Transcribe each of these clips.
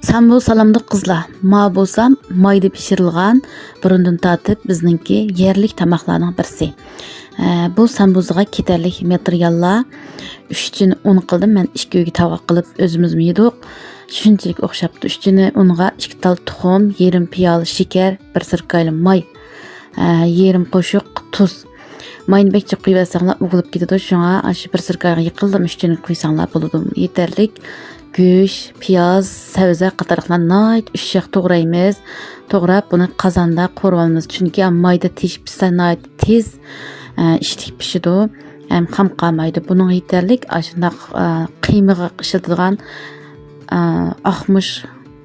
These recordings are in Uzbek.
Sen bu salamda qızlar, ma bo'lsam mayda pishirilgan, burundan tatib bizninki yerlik tamoqlarning birisi. Bu sambuzaga ketarlik materiallar 3 un qildim. Men 2 uyga tavoq qilib o'zimiz yedik. Shunchalik o'xshabdi. 3 unga 2 tal tuxum, yarim piyola shakar, 1 sirkayli may, yarim qoshiq tuz. Mayni bekçe qo'yvasanlar o'g'ilib ketadi. Shunga shu 1 sirkayga yiqildim. 3 qo'ysanlar bo'ladi. Yetarlik. Güş, piyaz, sebze qatarlıqlarni 3 yaq to'g'raymiz. To'g'rab buni qozonda qo'rvolamiz. Chunki mayda pishsa tez ishtik pishidi. Ham qolmaydi. Buning yetarlik shundaq qiymaga ishlatadigan oqmush,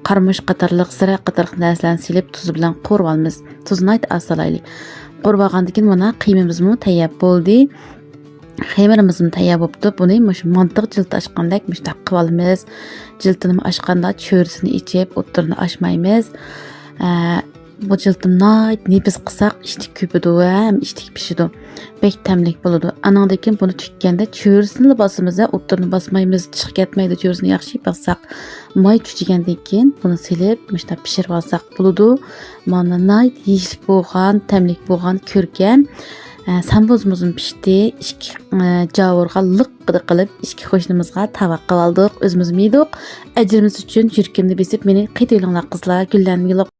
qarmush qatarliq, sira qatarliq narsalarni silib tuz bilan qo'rvolamiz. Tuzni asalaylik. Qo'rvagandan keyin mana qiymamizmi tayyor bo'ldi. Xemirimizni tayyor bo'libdi. Buni shu mantiq jilt ochgandek mushtaq qilib olamiz. Jiltini ochganda cho'risini ichib, o'ttirini ochmaymiz. Bu jiltimni nepiz qilsak, ishtik ko'pidi ham ishtik pishidi. Bek tamlik bo'ladi. Anandan keyin buni tukkanda cho'risini bosamiz, o'ttirini bosmaymiz. Chiqib ketmaydi. Cho'risini yaxshi bossak, may chuchigandan keyin buni silib, mushtaq pishirib olsak bo'ladi. Mana yeyishlik bo'lgan, tamlik bo'lgan ko'rkam sambozimizin pişti, iki javurga liqqidi qilib, iki qo'shnimizga tavoq qilib oldik, o'zimiz yedik. Ajrimiz uchun yurkimni besib, meni qayta yo'linglar qizlar, gullarni